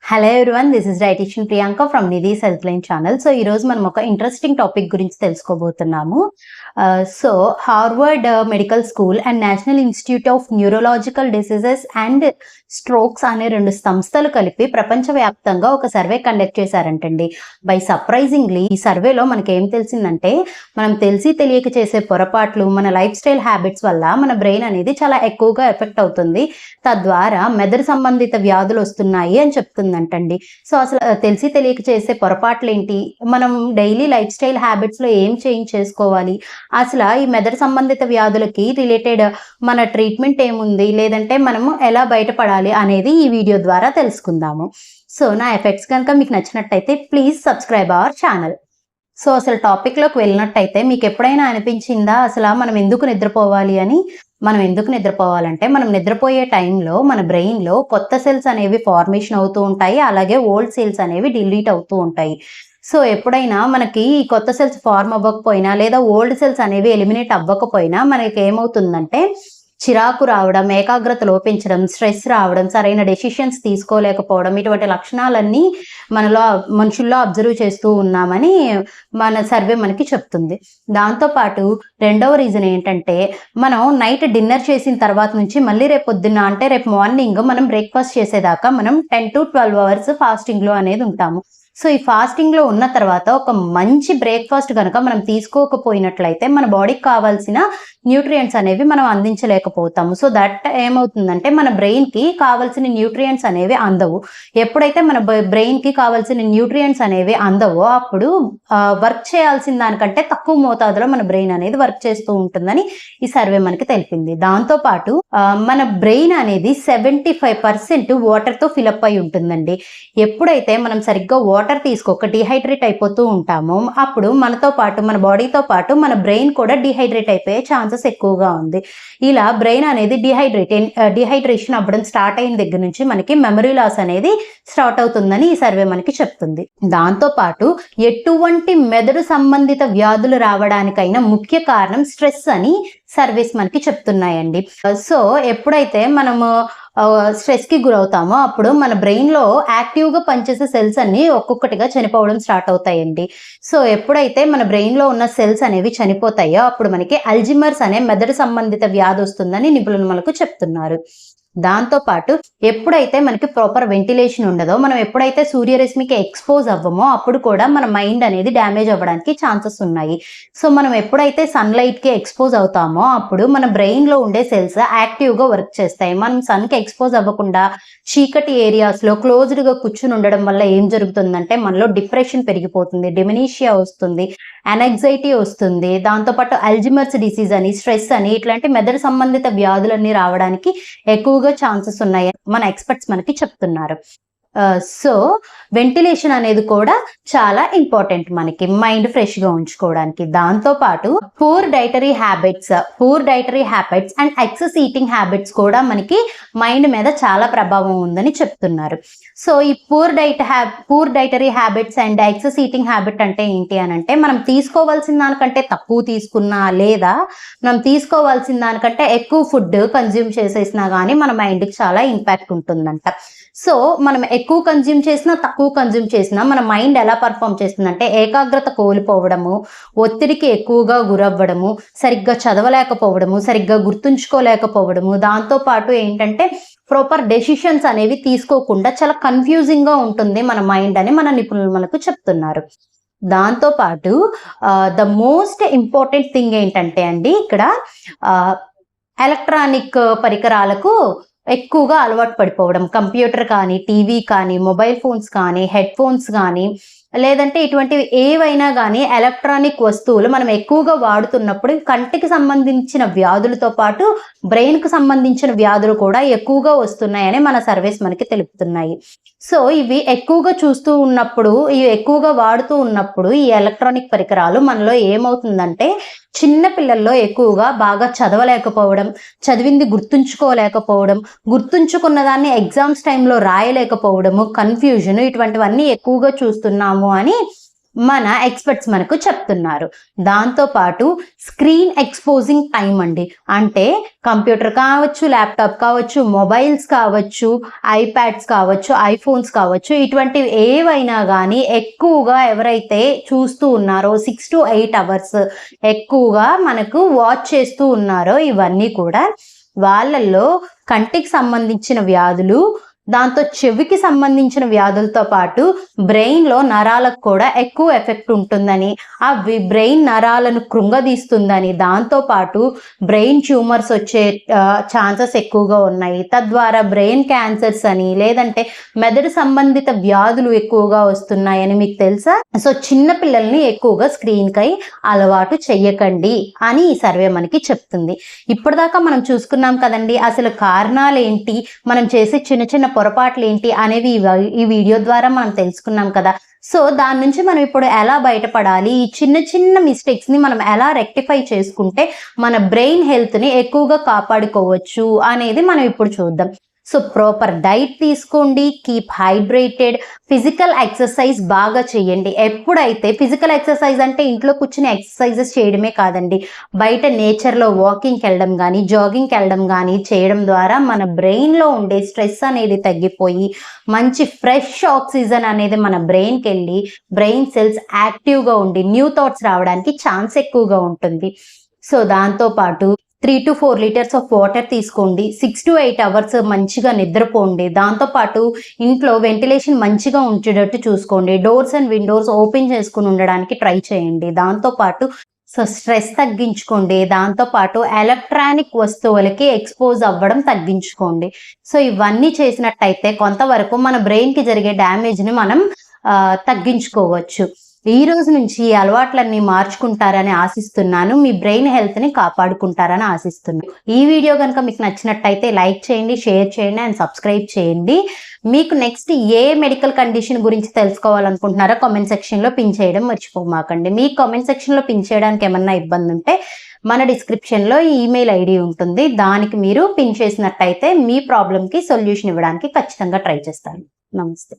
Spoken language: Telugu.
Hello everyone, this is dietician Priyanka from Nidhi's health line channel. So ఈరోజు మనం ఒక ఇంట్రెస్టింగ్ టాపిక్ గురించి తెలుసుకోబోతున్నాము. So Harvard Medical School and National Institute of Neurological Diseases and Strokes అనే 2 సంస్థలు కలిపి ప్రపంచవ్యాప్తంగా ఒక సర్వే కండక్ట్ చేశారంటండి. బై సర్ప్రైజింగ్లీ ఈ సర్వేలో మనకి ఏం తెలిసిందంటే, మనం తెలిసి తెలియక చేసే పొరపాట్లు, మన లైఫ్ స్టైల్ హ్యాబిట్స్ వల్ల మన బ్రెయిన్ అనేది చాలా ఎక్కువగా ఎఫెక్ట్ అవుతుంది. తద్వారా మెదడు సంబంధిత వ్యాధులు వస్తున్నాయి అని చెప్తుందంటండి. సో అసలు తెలిసి తెలియక చేసే పొరపాట్లు ఏంటి, మనం డైలీ లైఫ్ స్టైల్ హ్యాబిట్స్ లో ఏం చేంజ్ చేసుకోవాలి, అసలు ఈ మెదడు సంబంధిత వ్యాధులకి రిలేటెడ్ మన ట్రీట్మెంట్ ఏముంది, లేదంటే మనము ఎలా బయటపడాలి అనేది ఈ వీడియో ద్వారా తెలుసుకుందాము. సో నా ఎఫెక్ట్స్ కనుక మీకు నచ్చినట్టయితే please subscribe our channel. So అసలు టాపిక్లోకి వెళ్ళినట్టయితే మీకు ఎప్పుడైనా అనిపించిందా అసలు మనం ఎందుకు నిద్రపోవాలి అని? మనం ఎందుకు నిద్రపోవాలంటే, మనం నిద్రపోయే టైంలో మన బ్రెయిన్లో కొత్త సెల్స్ అనేవి ఫార్మేషన్ అవుతూ ఉంటాయి, అలాగే ఓల్డ్ సెల్స్ అనేవి డిలీట్ అవుతూ ఉంటాయి. సో ఎప్పుడైనా మనకి ఈ కొత్త సెల్స్ ఫార్మ్ అవ్వకపోయినా లేదా ఓల్డ్ సెల్స్ అనేవి ఎలిమినేట్ అవ్వకపోయినా మనకి ఏమవుతుందంటే చిరాకు రావడం, ఏకాగ్రత లోపించడం, స్ట్రెస్ రావడం, సరైన డెసిషన్స్ తీసుకోలేకపోవడం, ఇటువంటి లక్షణాలన్నీ మనుషుల్లో అబ్జర్వ్ చేస్తూ ఉన్నామని మన సర్వే మనకి చెప్తుంది. దాంతోపాటు రెండవ రీజన్ ఏంటంటే, మనం నైట్ డిన్నర్ చేసిన తర్వాత నుంచి మళ్ళీ రేపు పొద్దున్న అంటే రేపు మార్నింగ్ మనం బ్రేక్ఫాస్ట్ చేసేదాకా మనం 10 to 12 అవర్స్ ఫాస్టింగ్లో అనేది ఉంటాము. సో ఈ ఫాస్టింగ్లో ఉన్న తర్వాత ఒక మంచి బ్రేక్ఫాస్ట్ కనుక మనం తీసుకోకపోయినట్లయితే మన బాడీకి కావాల్సిన న్యూట్రియంట్స్ అనేవి మనం అందించలేకపోతాము. సో దట్ ఏమవుతుందంటే మన బ్రెయిన్కి కావాల్సిన న్యూట్రియంట్స్ అనేవి అందవు. ఎప్పుడైతే మన బ్రెయిన్కి కావాల్సిన న్యూట్రియంట్స్ అనేవి అందవో అప్పుడు వర్క్ చేయాల్సిన దానికంటే తక్కువ మోతాదులో మన బ్రెయిన్ అనేది వర్క్ చేస్తూ ఉంటుందని ఈ సర్వే మనకి తెలిపింది. దాంతోపాటు మన బ్రెయిన్ అనేది 75% వాటర్తో ఫిలప్ అయి ఉంటుందండి. ఎప్పుడైతే మనం సరిగ్గా వాటర్ తీసుకోక డిహైడ్రేట్ అయిపోతూ ఉంటామో అప్పుడు మనతో పాటు మన బాడీతో పాటు మన బ్రెయిన్ కూడా డిహైడ్రేట్ అయిపోయే ఛాన్సెస్ ఎక్కువగా ఉంది. ఇలా బ్రెయిన్ అనేది డిహైడ్రేషన్ అవ్వడం స్టార్ట్ అయిన దగ్గర నుంచి మనకి మెమరీ లాస్ అనేది స్టార్ట్ అవుతుందని ఈ సర్వే మనకి చెప్తుంది. దాంతోపాటు ఎటువంటి మెదడు సంబంధిత వ్యాధులు రావడానికైనా ముఖ్య కారణం స్ట్రెస్ అని సర్వేస్ మనకి చెప్తున్నాయండి. సో ఎప్పుడైతే మనము స్ట్రెస్కి గురవుతామో అప్పుడు మన బ్రెయిన్లో యాక్టివ్గా పనిచేసే సెల్స్ అన్ని ఒక్కొక్కటిగా చనిపోవడం స్టార్ట్ అవుతాయండి. సో ఎప్పుడైతే మన బ్రెయిన్లో ఉన్న సెల్స్ అనేవి చనిపోతాయో అప్పుడు మనకి అల్జిమర్స్ అనే మెదడు సంబంధిత వ్యాధి వస్తుందని నిపుణులు మనకు చెప్తున్నారు. దాంతోపాటు ఎప్పుడైతే మనకి ప్రాపర్ వెంటిలేషన్ ఉండదో, మనం ఎప్పుడైతే సూర్యరశ్మికి ఎక్స్పోజ్ అవ్వమో అప్పుడు కూడా మన మైండ్ అనేది డ్యామేజ్ అవ్వడానికి ఛాన్సెస్ ఉన్నాయి. సో మనం ఎప్పుడైతే సన్లైట్కి ఎక్స్పోజ్ అవుతామో అప్పుడు మన బ్రెయిన్లో ఉండే సెల్స్ యాక్టివ్గా వర్క్ చేస్తాయి. మనం సన్కి ఎక్స్పోజ్ అవ్వకుండా చీకటి ఏరియాస్లో క్లోజ్డ్గా కూర్చుని ఉండడం వల్ల ఏం జరుగుతుందంటే మనలో డిప్రెషన్ పెరిగిపోతుంది, డిమెన్షియా వస్తుంది, అనెగ్జైటీ వస్తుంది. దాంతోపాటు అల్జిమర్స్ డిసీజ్ అని, స్ట్రెస్ అని ఇట్లాంటి మెదడు సంబంధిత వ్యాధులన్నీ రావడానికి ఎక్కువగా ఛాన్సెస్ ఉన్నాయి మన ఎక్స్పర్ట్స్ మనకి చెప్తున్నారు. సో వెంటిలేషన్ అనేది కూడా చాలా ఇంపార్టెంట్ మనకి మైండ్ ఫ్రెష్గా ఉంచుకోవడానికి. దాంతోపాటు poor dietary habits and excess eating habits కూడా మనకి మైండ్ మీద చాలా ప్రభావం ఉందని చెప్తున్నారు. సో ఈ poor dietary habits and excess eating habit అంటే ఏంటి అని అంటే, మనం తీసుకోవాల్సిన దానికంటే తక్కువ తీసుకున్నా లేదా మనం తీసుకోవాల్సిన దానికంటే ఎక్కువ ఫుడ్ కన్జ్యూమ్ చేసేసినా కానీ మన మైండ్కి చాలా ఇంపాక్ట్ ఉంటుందంట. సో మనం ఎక్కువ కన్జ్యూమ్ చేసినా తక్కువ కన్జ్యూమ్ చేసినా మన మైండ్ ఎలా పర్ఫామ్ చేస్తుందంటే ఏకాగ్రత కోల్పోవడము, ఒత్తిడికి ఎక్కువగా గురవ్వడము, సరిగ్గా చదవలేకపోవడము, సరిగ్గా గుర్తుంచుకోలేకపోవడము, దాంతోపాటు ఏంటంటే ప్రాపర్ డెసిషన్స్ అనేవి తీసుకోకుండా చాలా కన్ఫ్యూజింగ్గా ఉంటుంది మన మైండ్ అని మన నిపుణులు మనకు చెప్తున్నారు. దాంతోపాటు ద మోస్ట్ ఇంపార్టెంట్ థింగ్ ఏంటంటే అండి, ఇక్కడ ఎలక్ట్రానిక్ పరికరాలకు ఎక్కువగా అలవాటు పడిపోవడం, కంప్యూటర్ కానీ, టీవీ కానీ, మొబైల్ ఫోన్స్ కానీ, హెడ్ ఫోన్స్ కానీ, లేదంటే ఇటువంటివి ఏవైనా కానీ ఎలక్ట్రానిక్ వస్తువులు మనం ఎక్కువగా వాడుతున్నప్పుడు కంటికి సంబంధించిన వ్యాధులతో పాటు బ్రెయిన్కు సంబంధించిన వ్యాధులు కూడా ఎక్కువగా వస్తున్నాయని మన సర్వేస్ మనకి తెలుపుతున్నాయి. సో ఇవి ఎక్కువగా వాడుతూ ఉన్నప్పుడు ఈ ఎలక్ట్రానిక్ పరికరాలు మనలో ఏమవుతుందంటే, చిన్న పిల్లల్లో ఎక్కువగా బాగా చదవలేకపోవడం, చదివింది గుర్తుంచుకోలేకపోవడం, గుర్తుంచుకున్న దాన్ని ఎగ్జామ్స్ టైంలో రాయలేకపోవడము, కన్ఫ్యూజన్, ఇటువంటివన్నీ ఎక్కువగా చూస్తున్నాము అని మన ఎక్స్పర్ట్స్ మనకు చెప్తున్నారు. దాంతోపాటు స్క్రీన్ ఎక్స్పోజింగ్ టైం అండి, అంటే కంప్యూటర్ కావచ్చు, ల్యాప్టాప్ కావచ్చు, మొబైల్స్ కావచ్చు, ఐప్యాడ్స్ కావచ్చు, ఐఫోన్స్ కావచ్చు, ఇటువంటివి ఏవైనా కానీ ఎక్కువగా ఎవరైతే చూస్తూ ఉన్నారో 6 to 8 అవర్స్ ఎక్కువగా మనకు వాచ్ చేస్తూ ఉన్నారో ఇవన్నీ కూడా వాళ్ళల్లో కంటికి సంబంధించిన వ్యాధులు, దాంతో చెవికి సంబంధించిన వ్యాధులతో పాటు బ్రెయిన్లో నరాలకు కూడా ఎక్కువ ఎఫెక్ట్ ఉంటుందని, ఆ బ్రెయిన్ నరాలను కృంగదీస్తుందని, దాంతోపాటు బ్రెయిన్ ట్యూమర్స్ వచ్చే ఛాన్సెస్ ఎక్కువగా ఉన్నాయి. తద్వారా బ్రెయిన్ క్యాన్సర్స్ అని, లేదంటే మెదడు సంబంధిత వ్యాధులు ఎక్కువగా వస్తున్నాయని మీకు తెలుసా? సో చిన్న పిల్లల్ని ఎక్కువగా స్క్రీన్కై అలవాటు చెయ్యకండి అని ఈ సర్వే మనకి చెప్తుంది. ఇప్పటిదాకా మనం చూసుకున్నాం కదండి, అసలు కారణాలు ఏంటి, మనం చేసే చిన్న చిన్న పొరపాట్లు ఏంటి అనేవి ఈ వీడియో ద్వారా మనం తెలుసుకున్నాం కదా. సో దాని నుంచి మనం ఇప్పుడు ఎలా బయటపడాలి, ఈ చిన్న చిన్న మిస్టేక్స్ ని మనం ఎలా రెక్టిఫై చేసుకుంటే మన బ్రెయిన్ హెల్త్ ని ఎక్కువగా కాపాడుకోవచ్చు అనేది మనం ఇప్పుడు చూద్దాం. సో ప్రాపర్ డైట్ తీసుకోండి, కీప్ హైడ్రేటెడ్, ఫిజికల్ ఎక్సర్సైజ్ బాగా చేయండి. ఎప్పుడైతే ఫిజికల్ ఎక్సర్సైజ్ అంటే ఇంట్లో కూర్చుని ఎక్సర్సైజెస్ చేయడమే కాదండి, బయట నేచర్లో వాకింగ్కి వెళ్ళడం కానీ, జాగింగ్కి వెళ్ళడం కానీ చేయడం ద్వారా మన బ్రెయిన్లో ఉండే స్ట్రెస్ అనేది తగ్గిపోయి మంచి ఫ్రెష్ ఆక్సిజన్ అనేది మన బ్రెయిన్కి వెళ్ళి బ్రెయిన్ సెల్స్ యాక్టివ్గా ఉండి న్యూ థాట్స్ రావడానికి ఛాన్స్ ఎక్కువగా ఉంటుంది. సో దాంతోపాటు 3 to 4 లీటర్స్ ఆఫ్ వాటర్ తీసుకోండి, 6 to 8 అవర్స్ మంచిగా నిద్రపోండి. దాంతోపాటు ఇంట్లో వెంటిలేషన్ మంచిగా ఉంచేటట్టు చూసుకోండి, డోర్స్ అండ్ విండోస్ ఓపెన్ చేసుకుని ఉండడానికి ట్రై చేయండి. దాంతోపాటు సో స్ట్రెస్ తగ్గించుకోండి. దాంతోపాటు ఎలక్ట్రానిక్ వస్తువులకి ఎక్స్పోజ్ అవ్వడం తగ్గించుకోండి. సో ఇవన్నీ చేసినట్టయితే కొంతవరకు మన బ్రెయిన్కి జరిగే డ్యామేజ్ని మనం తగ్గించుకోవచ్చు. ఈ రోజు నుంచి ఈ అలవాట్లన్నీ మార్చుకుంటారని ఆశిస్తున్నాను. మీ బ్రెయిన్ హెల్త్ని కాపాడుకుంటారని ఆశిస్తున్నాను. ఈ వీడియో కనుక మీకు నచ్చినట్టయితే లైక్ చేయండి, షేర్ చేయండి అండ్ సబ్స్క్రైబ్ చేయండి. మీకు నెక్స్ట్ ఏ మెడికల్ కండిషన్ గురించి తెలుసుకోవాలనుకుంటున్నారో కామెంట్ సెక్షన్లో పిన్ చేయడం మర్చిపోమాకండి. మీ కామెంట్ సెక్షన్లో పిన్ చేయడానికి ఏమన్నా ఇబ్బంది ఉంటే మన డిస్క్రిప్షన్లో ఈమెయిల్ ఐడి ఉంటుంది, దానికి మీరు పిన్ చేసినట్టయితే మీ ప్రాబ్లంకి సొల్యూషన్ ఇవ్వడానికి ఖచ్చితంగా ట్రై చేస్తాను. నమస్తే.